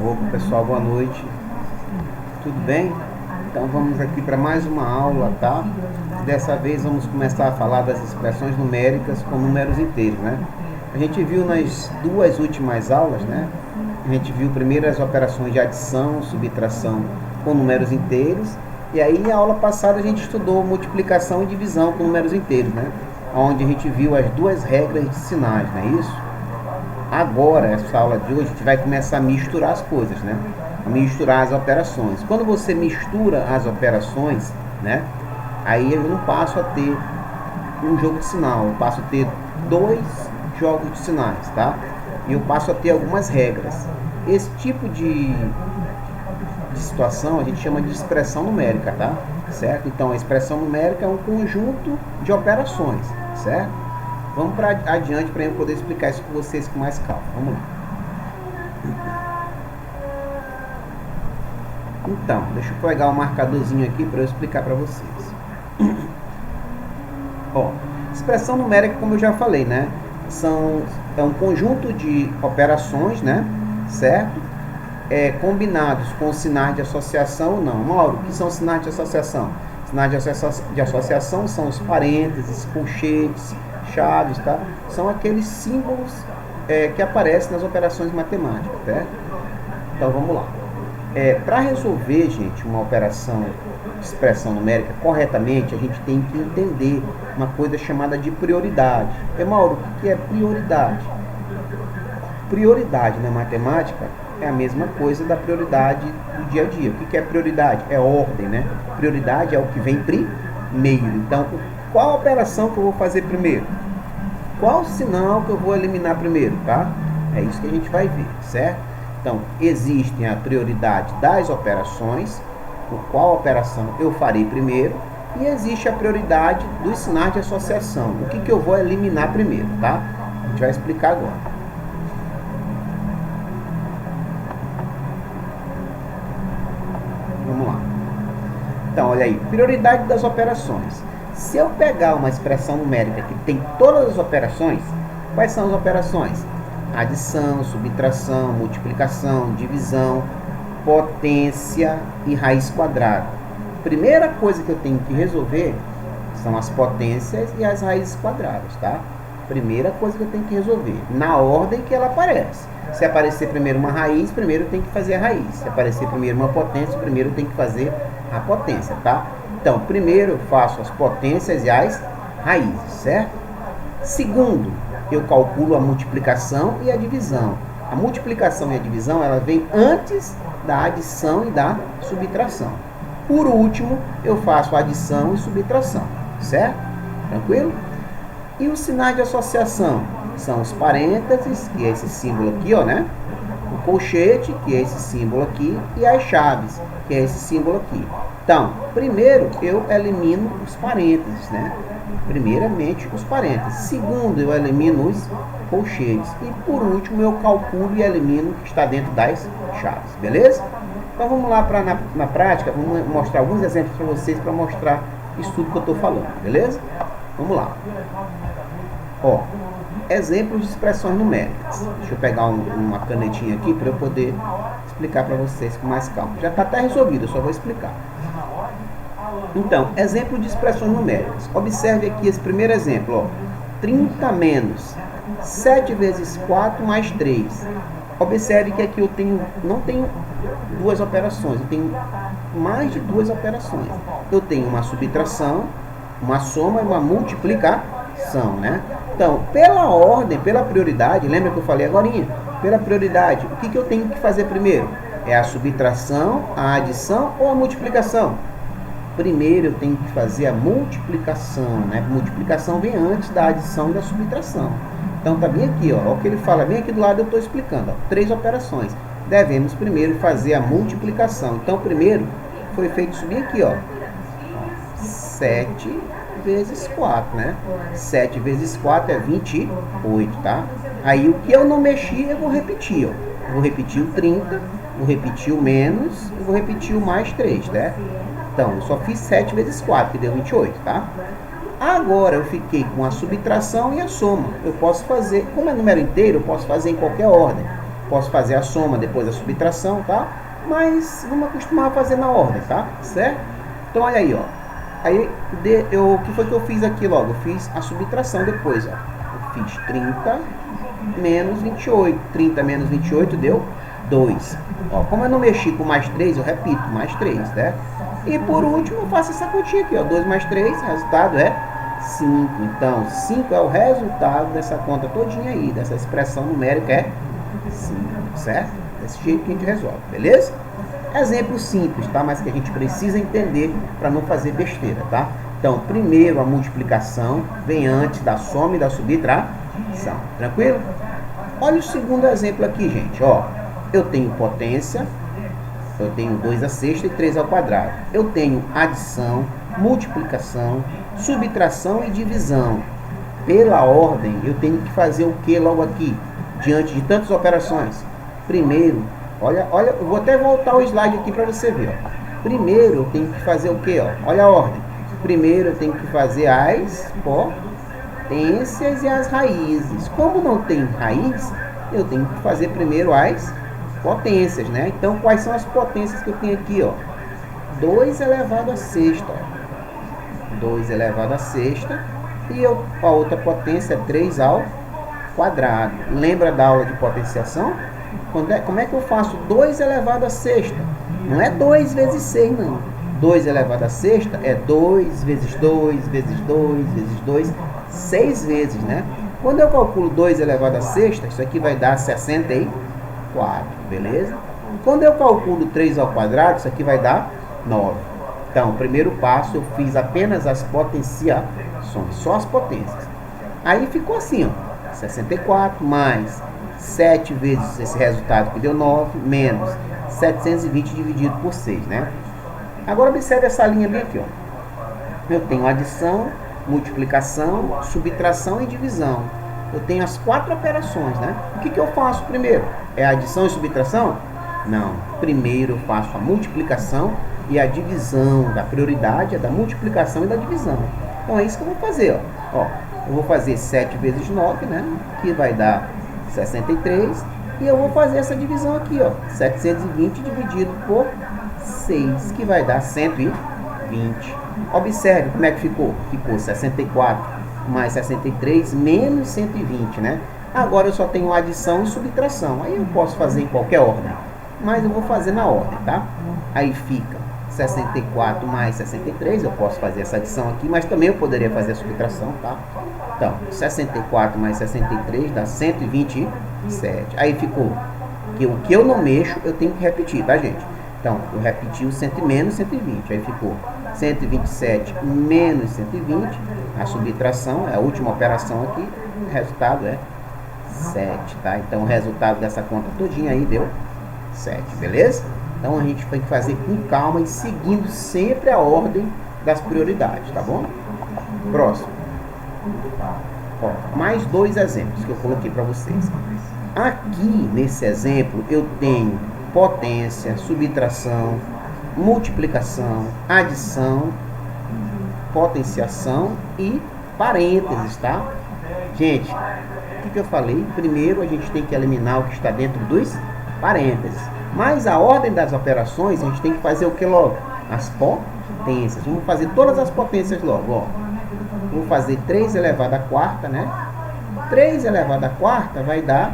Opa, pessoal, boa noite. Tudo bem? Então vamos aqui para mais uma aula, tá? Dessa vez vamos começar a falar das expressões numéricas com números inteiros, né? A gente viu nas duas últimas aulas, né? A gente viu primeiro as operações de adição, subtração com números inteiros. E aí na aula passada a gente estudou multiplicação e divisão com números inteiros, né? Onde a gente viu as duas regras de sinais, não é isso? Agora, essa aula de hoje, a gente vai começar a misturar as coisas, né? A misturar as operações. Quando você mistura as operações, né? Aí eu não passo a ter um jogo de sinal, eu passo a ter dois jogos de sinais, tá? E eu passo a ter algumas regras. Esse tipo de situação a gente chama de expressão numérica, tá? Certo? Então, a expressão numérica é um conjunto de operações, certo? Vamos para adiante para eu poder explicar isso com vocês com mais calma. Vamos lá. Então, deixa eu pegar um marcadorzinho aqui para eu explicar para vocês. Ó, expressão numérica, como eu já falei, né? É um conjunto de operações, né? Certo? Combinados com sinais de associação ou não. Mauro, o que são sinais de associação? Sinais de associação são os parênteses, colchetes, chaves, tá? São aqueles símbolos que aparecem nas operações matemáticas, certo? Então vamos lá. Para resolver, gente, uma operação de expressão numérica corretamente, a gente tem que entender uma coisa chamada de prioridade. Mauro, o que é prioridade? Prioridade na matemática é a mesma coisa da prioridade do dia a dia. O que é prioridade? É ordem, né? Prioridade é o que vem primeiro. Então, qual a operação que eu vou fazer primeiro? Qual sinal que eu vou eliminar primeiro, tá? É isso que a gente vai ver, certo? Então, existe a prioridade das operações, por qual operação eu farei primeiro, e existe a prioridade dos sinais de associação, o que eu vou eliminar primeiro, tá? A gente vai explicar agora. Vamos lá. Então, olha aí, prioridade das operações. Se eu pegar uma expressão numérica que tem todas as operações, quais são as operações? Adição, subtração, multiplicação, divisão, potência e raiz quadrada. Primeira coisa que eu tenho que resolver são as potências e as raízes quadradas, tá? Primeira coisa que eu tenho que resolver, na ordem que ela aparece. Se aparecer primeiro uma raiz, primeiro eu tenho que fazer a raiz. Se aparecer primeiro uma potência, primeiro eu tenho que fazer a potência, tá? Então, primeiro eu faço as potências e as raízes, certo? Segundo, eu calculo a multiplicação e a divisão. A multiplicação e a divisão, ela vem antes da adição e da subtração. Por último, eu faço a adição e subtração, certo? Tranquilo? E os sinais de associação são os parênteses, que é esse símbolo aqui, ó, né? O colchete, que é esse símbolo aqui, e as chaves, que é esse símbolo aqui. Então, primeiro eu elimino os parênteses, né? Primeiramente os parênteses. Segundo, eu elimino os colchetes. E por último, eu calculo e elimino o que está dentro das chaves, beleza? Então vamos lá na prática, vamos mostrar alguns exemplos para vocês para mostrar isso tudo que eu estou falando, beleza? Vamos lá. Ó, exemplos de expressões numéricas. Deixa eu pegar uma canetinha aqui para eu poder explicar para vocês com mais calma. Já está até resolvido, eu só vou explicar. Então, exemplo de expressões numéricas. Observe aqui esse primeiro exemplo, ó. 30 menos 7 vezes 4 mais 3. Observe que aqui eu não tenho duas operações, eu tenho mais de duas operações. Eu tenho uma subtração, uma soma e uma multiplicação, né? Então, pela ordem, pela prioridade, lembra que eu falei agorinha? Pela prioridade, o que eu tenho que fazer primeiro? É a subtração, a adição ou a multiplicação? Primeiro eu tenho que fazer a multiplicação, né? Multiplicação vem antes da adição e da subtração. Então tá bem aqui, ó. O que ele fala, bem aqui do lado eu estou explicando, ó. 3 operações. Devemos primeiro fazer a multiplicação. Então primeiro foi feito subir aqui, ó. 7 vezes 4, né? 7 vezes 4 é 28, tá? Aí o que eu não mexi, eu vou repetir, ó. Eu vou repetir o 30, vou repetir o menos, eu vou repetir o mais 3, né? Então, eu só fiz 7 vezes 4, que deu 28, tá? Agora, eu fiquei com a subtração e a soma. Eu posso fazer, como é número inteiro, eu posso fazer em qualquer ordem. posso fazer a soma depois da subtração, tá? Mas vamos acostumar a fazer na ordem, tá? Certo? Então olha aí, ó. Aí, o que foi que eu fiz aqui logo? Eu fiz a subtração depois, ó. Eu fiz 30 menos 28. 30 menos 28 deu 2. Ó, como eu não mexi com mais 3, eu repito, mais 3, né? E por último, eu faço essa continha aqui, ó. 2 mais 3, o resultado é 5. Então, 5 é o resultado dessa conta todinha aí, dessa expressão numérica é 5, certo? Desse jeito que a gente resolve, beleza? Exemplo simples, tá? Mas que a gente precisa entender para não fazer besteira, tá? Então, primeiro a multiplicação vem antes da soma e da subtração, tranquilo? Olha o segundo exemplo aqui, gente, ó. Eu tenho potência, eu tenho 2 à sexta e 3 ao quadrado. Eu tenho adição, multiplicação, subtração e divisão. Pela ordem, eu tenho que fazer o que logo aqui? Diante de tantas operações. Primeiro, olha, eu vou até voltar o slide aqui para você ver, ó. Primeiro, eu tenho que fazer o que, ó? Olha a ordem. Primeiro, eu tenho que fazer as potências e as raízes. Como não tem raiz, eu tenho que fazer primeiro as potências, né? Então, quais são as potências que eu tenho aqui, ó? 2 elevado a sexta, ó. 2 elevado a sexta. E a outra potência é 3 ao quadrado. Lembra da aula de potenciação? Como é que eu faço 2 elevado a sexta? Não é 2 vezes 6, não. 2 elevado a sexta é 2 vezes 2, vezes 2, vezes 2, 6 vezes, né? Quando eu calculo 2 elevado a sexta, isso aqui vai dar 64, beleza? Quando eu calculo 3 ao quadrado, isso aqui vai dar 9. Então, o primeiro passo, eu fiz apenas as potenciações, só as potências. Aí ficou assim, ó, 64 mais 7 vezes esse resultado que deu 9, menos 720 dividido por 6, né? Agora observe essa linha bem aqui, ó. Eu tenho adição, multiplicação, subtração e divisão. Eu tenho as 4 operações, né? O que eu faço primeiro? É adição e subtração? Não. Primeiro eu faço a multiplicação e a divisão. A prioridade é da multiplicação e da divisão. Então é isso que eu vou fazer, ó. Eu vou fazer 7 vezes 9, né? Que vai dar 63. E eu vou fazer essa divisão aqui, ó. 720 dividido por 6, que vai dar 120. Observe como é que ficou. Ficou 64 mais 63 menos 120, né? Agora eu só tenho adição e subtração. Aí eu posso fazer em qualquer ordem, mas eu vou fazer na ordem, tá? Aí fica 64 mais 63, eu posso fazer essa adição aqui, mas também eu poderia fazer a subtração, tá? Então, 64 mais 63 dá 127. Aí ficou que o que eu não mexo, eu tenho que repetir, tá, gente? Então, eu repeti o 100 menos 120. Aí ficou 127 menos 120. A subtração é a última operação aqui. O resultado é 7, tá? Então, o resultado dessa conta todinha aí deu 7, beleza? Então, a gente tem que fazer com calma e seguindo sempre a ordem das prioridades, tá bom? Próximo. Ó, mais 2 exemplos que eu coloquei para vocês. Aqui, nesse exemplo, eu tenho potência, subtração, multiplicação, adição, potenciação e parênteses, tá? Gente, o que eu falei? Primeiro a gente tem que eliminar o que está dentro dos parênteses. Mas a ordem das operações, a gente tem que fazer o que logo? As potências. Vamos fazer todas as potências logo, ó. Vou fazer 3 elevado à quarta, né? 3 elevado à quarta vai dar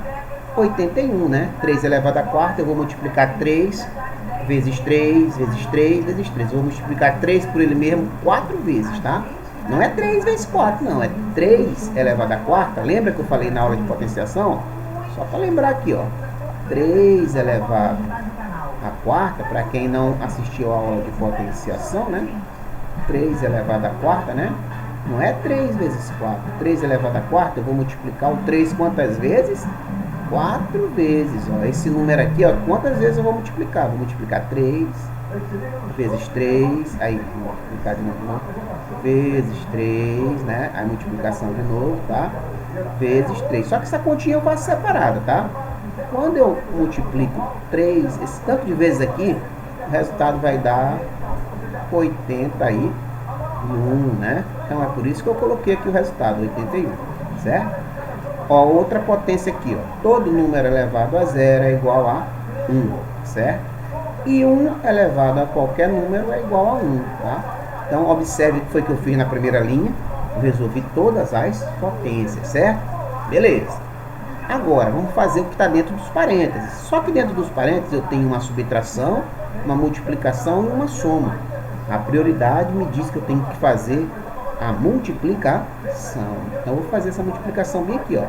81, né? 3 elevado à quarta, eu vou multiplicar 3 vezes 3, vezes 3, vezes 3. Eu vou multiplicar 3 por ele mesmo 4 vezes, tá? Não é 3 vezes 4, não. É 3 elevado à quarta. Lembra que eu falei na aula de potenciação? Só para lembrar aqui, ó. 3 elevado à quarta, para quem não assistiu a aula de potenciação, né? 3 elevado à quarta, né? Não é 3 vezes 4. 3 elevado à quarta, eu vou multiplicar o 3 quantas vezes? 4 vezes, ó. Esse número aqui, ó, quantas vezes eu vou multiplicar? Vou multiplicar 3 vezes 3, aí vou multiplicar de novo, vezes 3, né? Aí multiplicação de novo, tá? Vezes 3. Só que essa continha eu faço separada, tá? Quando eu multiplico 3, esse tanto de vezes aqui, o resultado vai dar 81, né? Então é por isso que eu coloquei aqui o resultado, 81, certo? Ó, outra potência aqui, ó. Todo número elevado a zero é igual a 1, certo? E 1 elevado a qualquer número é igual a 1, tá? Então, observe o que foi que eu fiz na primeira linha. Eu resolvi todas as potências, certo? Beleza. Agora, vamos fazer o que está dentro dos parênteses. Só que dentro dos parênteses eu tenho uma subtração, uma multiplicação e uma soma. A prioridade me diz que eu tenho que fazer a multiplicação. Então, eu vou fazer essa multiplicação bem aqui, ó.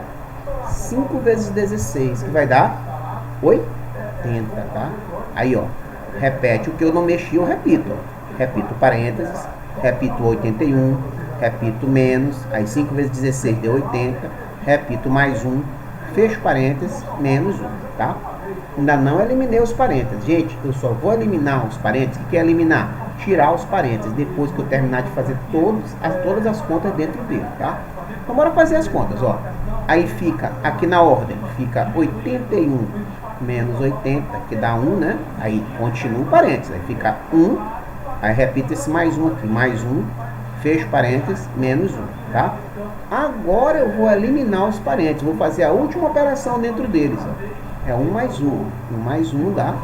5 vezes 16, que vai dar 80, tá? Aí, ó, repete o que eu não mexi, eu repito. Ó. Repito parênteses, repito 81, repito menos, aí 5 vezes 16 deu 80, repito mais 1, fecho parênteses, menos 1, tá? Ainda não eliminei os parênteses. Gente, eu só vou eliminar os parênteses. O que é eliminar? Tirar os parênteses, depois que eu terminar de fazer todas as contas dentro dele, tá? Então, bora fazer as contas, ó. Aí fica, aqui na ordem, fica 81 menos 80, que dá 1, né? Aí continua o parênteses, aí fica 1, aí repito esse mais 1 aqui, mais 1, fecho parênteses, menos 1, tá? Agora eu vou eliminar os parênteses, vou fazer a última operação dentro deles, ó. É 1 mais 1, 1 mais 1 dá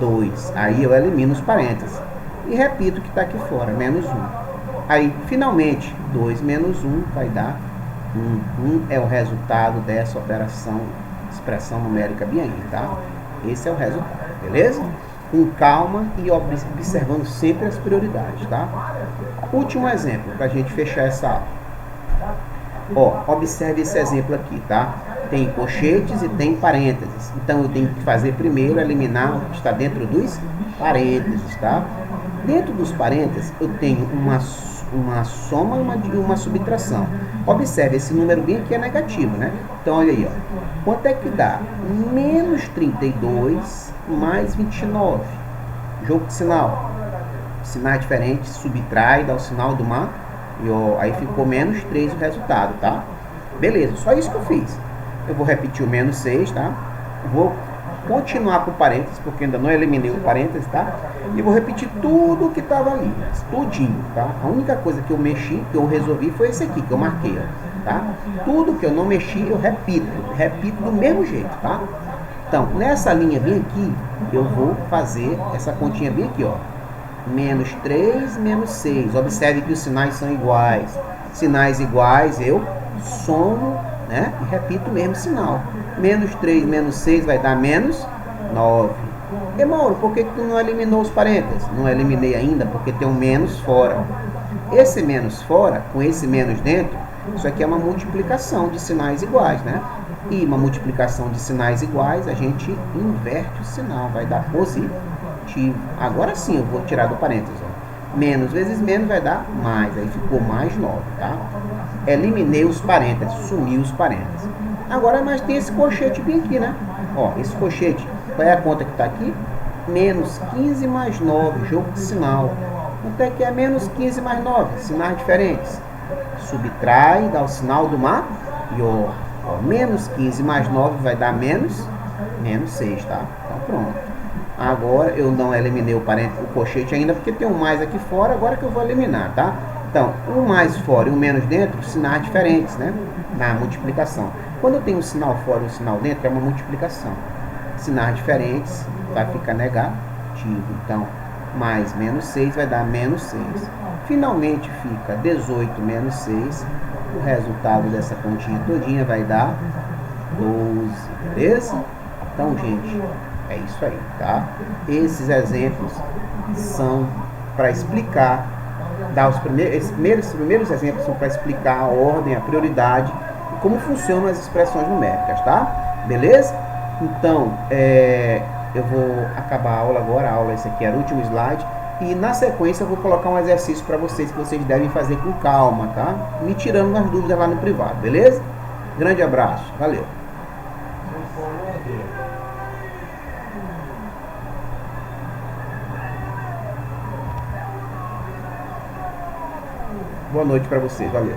2, aí eu elimino os parênteses. E repito o que está aqui fora, menos 1. Aí, finalmente, 2 menos 1 vai dar 1. 1 é o resultado dessa operação, expressão numérica bem aí, tá? Esse é o resultado, beleza? Com calma e observando sempre as prioridades, tá? Último exemplo, para a gente fechar essa aula. Ó, observe esse exemplo aqui, tá? Tem colchetes e tem parênteses. Então, eu tenho que fazer primeiro, eliminar o que está dentro dos parênteses, tá? Dentro dos parênteses, eu tenho uma soma e uma subtração. Observe, esse número bem aqui é negativo, né? Então, olha aí, ó. Quanto é que dá? Menos 32 mais 29. Jogo de sinal. Sinais diferentes, subtrai, dá o sinal do maior. Aí ficou menos 3 o resultado, tá? Beleza, só isso que eu fiz. Eu vou repetir o menos 6, tá? Vou continuar com parênteses, porque ainda não eliminei o parênteses, tá? E vou repetir tudo que estava ali, tudinho, tá? A única coisa que eu mexi, que eu resolvi, foi esse aqui, que eu marquei, ó, tá? Tudo que eu não mexi, eu repito do mesmo jeito, tá? Então, nessa linha bem aqui, eu vou fazer essa continha bem aqui, ó. Menos 3, menos 6. Observe que os sinais são iguais. Sinais iguais, eu somo, né? E repito o mesmo sinal. Menos 3, menos 6 vai dar menos 9. E Mauro, por que tu não eliminou os parênteses? Não eliminei ainda porque tem um menos fora. Esse menos fora, com esse menos dentro, isso aqui é uma multiplicação de sinais iguais, né? E uma multiplicação de sinais iguais, a gente inverte o sinal, vai dar positivo. Agora sim eu vou tirar do parênteses, ó. Menos vezes menos vai dar mais, aí ficou mais 9, tá? Eliminei os parênteses, sumi os parênteses. Agora, mas tem esse colchete bem aqui, né? Ó, esse colchete, qual é a conta que está aqui? Menos 15 mais 9, jogo de sinal. Quanto é que é menos 15 mais 9? Sinais diferentes. Subtrai, dá o sinal do maior. Ó, menos 15 mais 9 vai dar menos 6, tá? Então pronto. Agora eu não eliminei o colchete ainda, porque tem um mais aqui fora, agora que eu vou eliminar, tá? Então, um mais fora e um menos dentro, sinais diferentes, né? Na multiplicação. Quando eu tenho um sinal fora e um sinal dentro, é uma multiplicação. Sinais diferentes, vai ficar negativo. Então, mais menos 6 vai dar menos 6. Finalmente fica 18 menos 6. O resultado dessa continha todinha vai dar 12, beleza? Então, gente, é isso aí, tá? Esses exemplos são para explicar, esses primeiros exemplos são para explicar a ordem, a prioridade e como funcionam as expressões numéricas, tá? Beleza? Então, eu vou acabar a aula agora, esse aqui era o último slide, e na sequência eu vou colocar um exercício para vocês que vocês devem fazer com calma, tá? Me tirando as dúvidas lá no privado, beleza? Grande abraço, valeu! Boa noite para vocês, valeu.